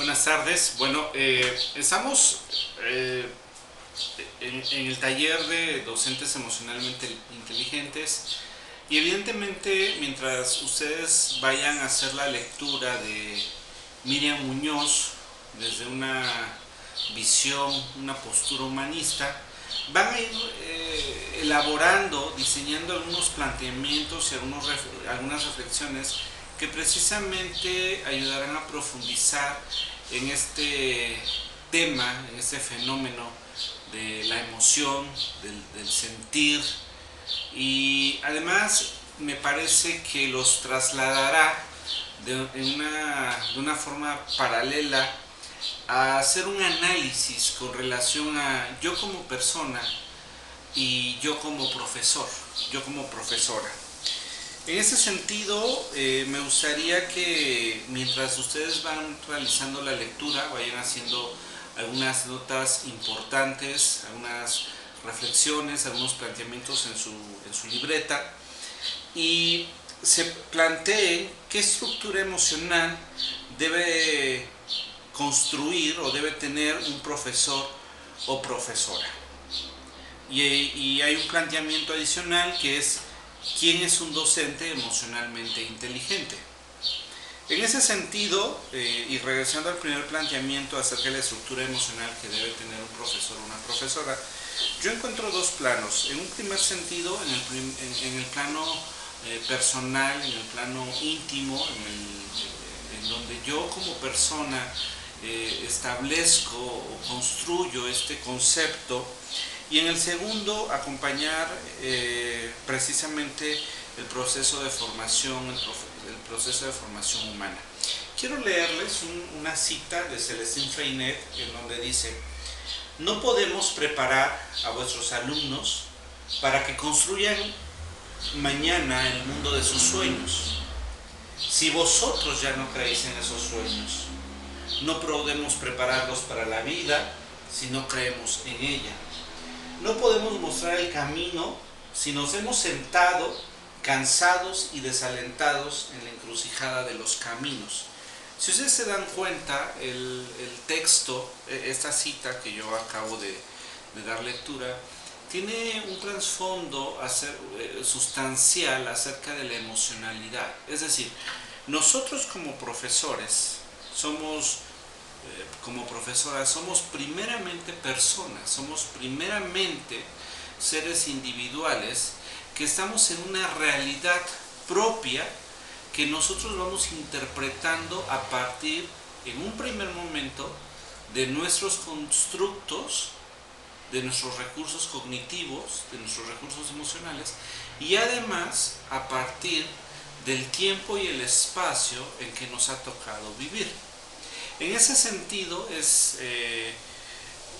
Buenas tardes. Bueno, estamos en el taller de docentes emocionalmente inteligentes y evidentemente mientras ustedes vayan a hacer la lectura de Miriam Muñoz desde una visión, una postura humanista, van a ir elaborando, diseñando algunos planteamientos y algunas reflexiones que precisamente ayudarán a profundizar en este tema, en este fenómeno de la emoción, del sentir, y además me parece que los trasladará de una forma paralela a hacer un análisis con relación a yo como persona y yo como profesor, yo como profesora. En ese sentido, me gustaría que mientras ustedes van realizando la lectura, vayan haciendo algunas notas importantes, algunas reflexiones, algunos planteamientos en su libreta y se planteen qué estructura emocional debe construir o debe tener un profesor o profesora. Y hay un planteamiento adicional que es ¿quién es un docente emocionalmente inteligente? En ese sentido, y regresando al primer planteamiento acerca de la estructura emocional que debe tener un profesor o una profesora, yo encuentro dos planos. En un primer sentido, en el plano personal, en el plano íntimo, en donde yo como persona establezco o construyo este concepto, y en el segundo acompañar precisamente el proceso de formación, el proceso de formación humana. Quiero leerles una cita de Celestine Freinet en donde dice: no podemos preparar a vuestros alumnos para que construyan mañana el mundo de sus sueños si vosotros ya no creéis en esos sueños. No podemos prepararlos para la vida si no creemos en ella. No podemos mostrar el camino si nos hemos sentado cansados y desalentados en la encrucijada de los caminos. Si ustedes se dan cuenta, el texto, esta cita que yo acabo de dar lectura, tiene un trasfondo sustancial acerca de la emocionalidad. Es decir, nosotros como profesores como profesoras somos primeramente personas, somos primeramente seres individuales que estamos en una realidad propia que nosotros vamos interpretando a partir, en un primer momento, de nuestros constructos, de nuestros recursos cognitivos, de nuestros recursos emocionales, y además a partir del tiempo y el espacio en que nos ha tocado vivir. En ese sentido es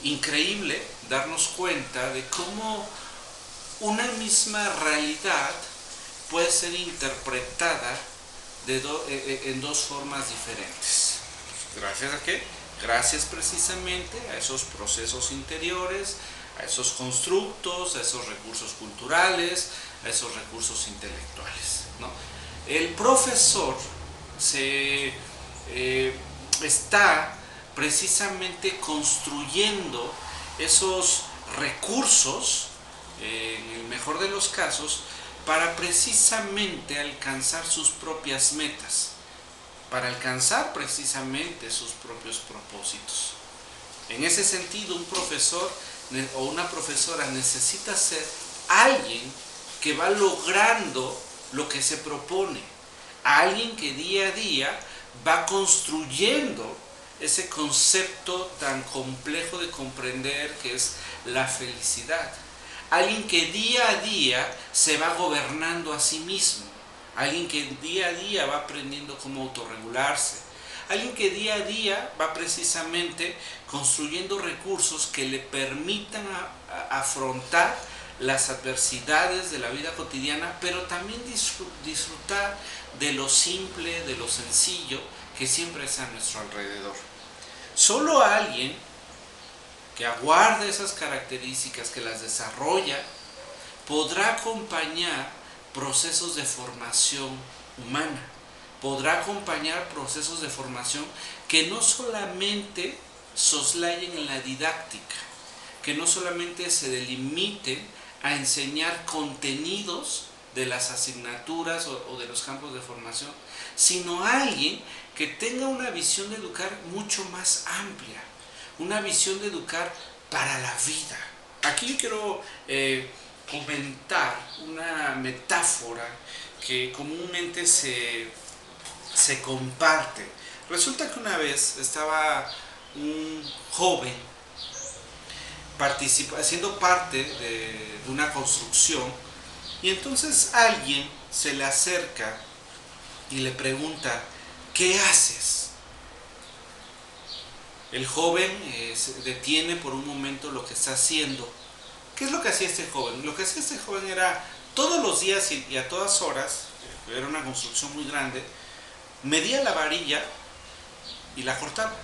increíble darnos cuenta de cómo una misma realidad puede ser interpretada en dos formas diferentes. ¿Gracias a qué? Gracias precisamente a esos procesos interiores, a esos constructos, a esos recursos culturales, a esos recursos intelectuales, ¿no? El profesor está precisamente construyendo esos recursos, en el mejor de los casos, para precisamente alcanzar sus propias metas, para alcanzar precisamente sus propios propósitos. En ese sentido, un profesor o una profesora necesita ser alguien que va logrando lo que se propone, alguien que día a día va construyendo ese concepto tan complejo de comprender que es la felicidad. Alguien que día a día se va gobernando a sí mismo. Alguien que día a día va aprendiendo cómo autorregularse. Alguien que día a día va precisamente construyendo recursos que le permitan afrontar las adversidades de la vida cotidiana, pero también disfrutar de lo simple, de lo sencillo que siempre está a nuestro alrededor. Solo alguien que aguarda esas características, que las desarrolla, podrá acompañar procesos de formación humana, podrá acompañar procesos de formación que no solamente soslayen en la didáctica, que no solamente se delimiten a enseñar contenidos de las asignaturas o de los campos de formación, sino alguien que tenga una visión de educar mucho más amplia, una visión de educar para la vida. Aquí yo quiero comentar una metáfora que comúnmente se comparte. Resulta que una vez estaba un joven siendo parte de una construcción, y entonces alguien se le acerca y le pregunta: ¿qué haces? El joven se detiene por un momento lo que está haciendo. ¿Qué es lo que hacía este joven? Lo que hacía este joven era todos los días y a todas horas, era una construcción muy grande, medía la varilla y la cortaba.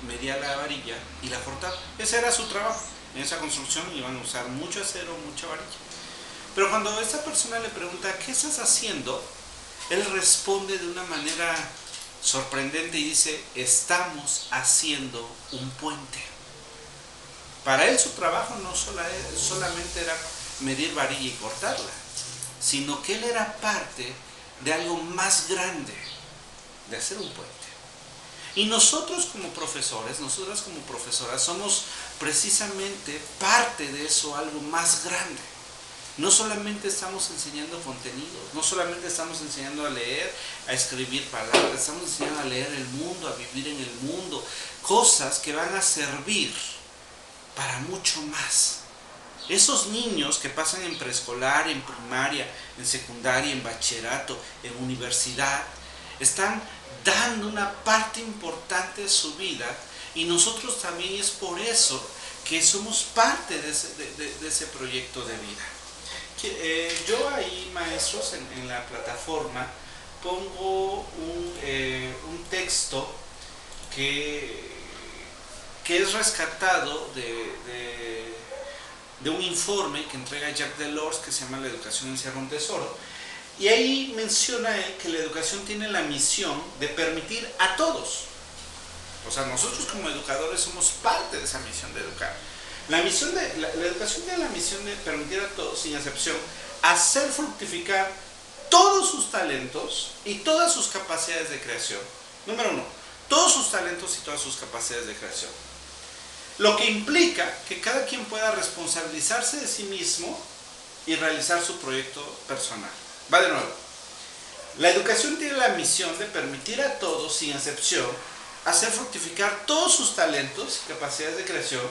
Medía la varilla y la cortaba. Ese era su trabajo. En esa construcción iban a usar mucho acero, mucha varilla. Pero cuando esta persona le pregunta: ¿qué estás haciendo?, él responde de una manera sorprendente y dice: estamos haciendo un puente. Para él su trabajo no solamente era medir varilla y cortarla, sino que él era parte de algo más grande, de hacer un puente. Y nosotros como profesores, nosotras como profesoras, somos precisamente parte de eso, algo más grande. No solamente estamos enseñando contenidos, no solamente estamos enseñando a leer, a escribir palabras, estamos enseñando a leer el mundo, a vivir en el mundo, cosas que van a servir para mucho más. Esos niños que pasan en preescolar, en primaria, en secundaria, en bachillerato, en universidad, están dando una parte importante de su vida, y nosotros también es por eso que somos parte de ese proyecto de vida. Yo ahí, maestros, en la plataforma pongo un texto que es rescatado de un informe que entrega Jacques Delors, que se llama La educación encierra un tesoro. Y ahí menciona él que la educación tiene la misión de permitir a todos, o sea, nosotros como educadores somos parte de esa misión de educar. La educación tiene la misión de permitir a todos, sin excepción, hacer fructificar todos sus talentos y todas sus capacidades de creación. Número uno, todos sus talentos y todas sus capacidades de creación. Lo que implica que cada quien pueda responsabilizarse de sí mismo y realizar su proyecto personal. Va de nuevo. La educación tiene la misión de permitir a todos, sin excepción, hacer fructificar todos sus talentos y capacidades de creación,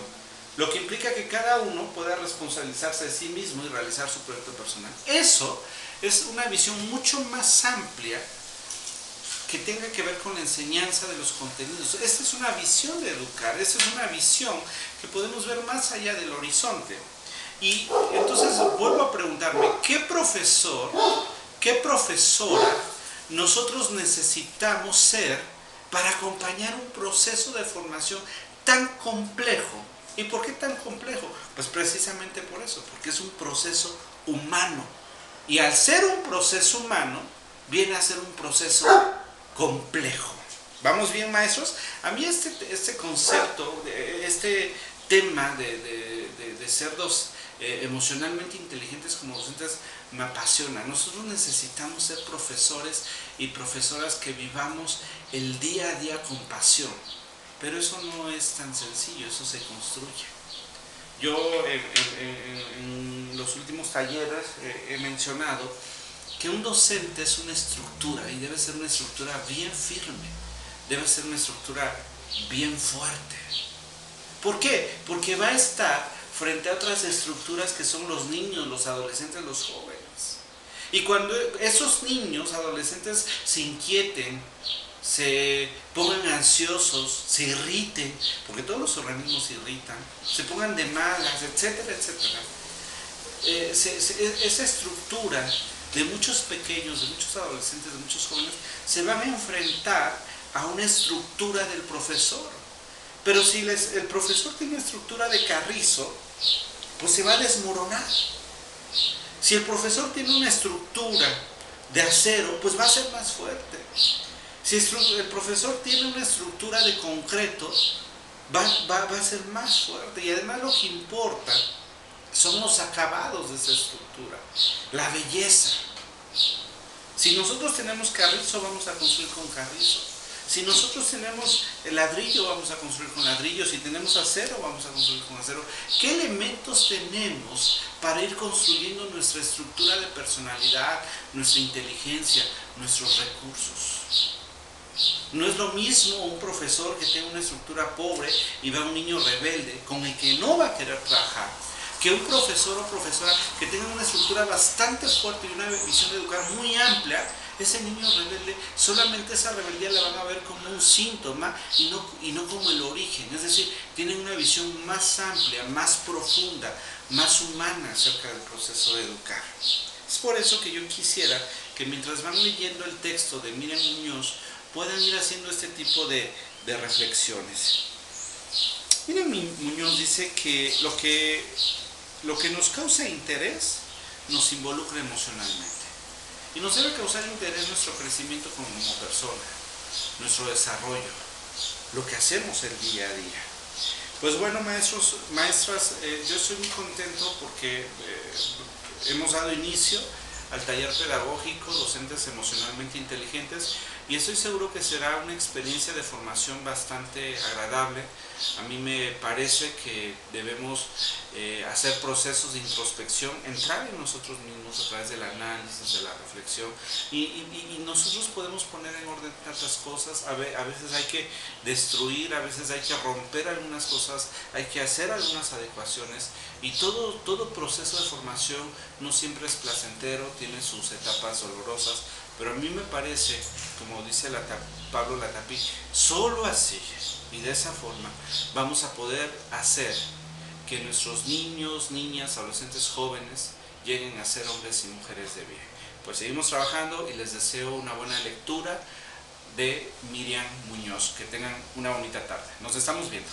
lo que implica que cada uno pueda responsabilizarse de sí mismo y realizar su proyecto personal. Eso es una visión mucho más amplia que tenga que ver con la enseñanza de los contenidos. Esta es una visión de educar, esta es una visión que podemos ver más allá del horizonte. Y entonces vuelvo a preguntarme: ¿qué profesor, qué profesora nosotros necesitamos ser para acompañar un proceso de formación tan complejo? ¿Y por qué tan complejo? Pues precisamente por eso, porque es un proceso humano. Y al ser un proceso humano, viene a ser un proceso complejo. ¿Vamos bien, maestros? A mí este concepto, este tema de ser emocionalmente inteligentes como docentes me apasiona. Nosotros necesitamos ser profesores y profesoras que vivamos el día a día con pasión, pero eso no es tan sencillo, eso se construye. Yo en los últimos talleres he mencionado que un docente es una estructura, y debe ser una estructura bien firme, debe ser una estructura bien fuerte. ¿Por qué? Porque va a estar frente a otras estructuras que son los niños, los adolescentes, los jóvenes. Y cuando esos niños, adolescentes se inquieten, se pongan ansiosos, se irriten, porque todos los organismos se irritan, se pongan de malas, etcétera, etcétera, esa estructura de muchos pequeños, de muchos adolescentes, de muchos jóvenes, se van a enfrentar a una estructura del profesor. Pero si el profesor tiene estructura de carrizo, pues se va a desmoronar. Si el profesor tiene una estructura de acero, pues va a ser más fuerte. Si el profesor tiene una estructura de concreto, va a ser más fuerte. Y además lo que importa son los acabados de esa estructura, la belleza. Si nosotros tenemos carrizo, vamos a construir con carrizo. Si nosotros tenemos el ladrillo, vamos a construir con ladrillo. Si tenemos acero, vamos a construir con acero. ¿Qué elementos tenemos para ir construyendo nuestra estructura de personalidad, nuestra inteligencia, nuestros recursos? No es lo mismo un profesor que tenga una estructura pobre y va a un niño rebelde con el que no va a querer trabajar, que un profesor o profesora que tenga una estructura bastante fuerte y una visión de educar muy amplia. Ese niño rebelde, solamente esa rebeldía la van a ver como un síntoma y no como el origen. Es decir, tienen una visión más amplia, más profunda, más humana acerca del proceso de educar. Es por eso que yo quisiera que mientras van leyendo el texto de Miriam Muñoz, puedan ir haciendo este tipo de reflexiones. Miriam Muñoz dice que lo que nos causa interés nos involucra emocionalmente. Y nos debe causar interés nuestro crecimiento como persona, nuestro desarrollo, lo que hacemos el día a día. Pues bueno, maestros, maestras, yo estoy muy contento porque hemos dado inicio al taller pedagógico Docentes Emocionalmente Inteligentes, y estoy seguro que será una experiencia de formación bastante agradable. A mí me parece que debemos hacer procesos de introspección, entrar en nosotros mismos a través del análisis, de la reflexión, y nosotros podemos poner en orden tantas cosas. A veces hay que destruir, a veces hay que romper algunas cosas, hay que hacer algunas adecuaciones, y todo proceso de formación no siempre es placentero, tiene sus etapas dolorosas, pero a mí me parece, como dice Pablo Latapí, solo así y de esa forma vamos a poder hacer que nuestros niños, niñas, adolescentes, jóvenes lleguen a ser hombres y mujeres de bien. Pues seguimos trabajando y les deseo una buena lectura de Miriam Muñoz. Que tengan una bonita tarde. Nos estamos viendo.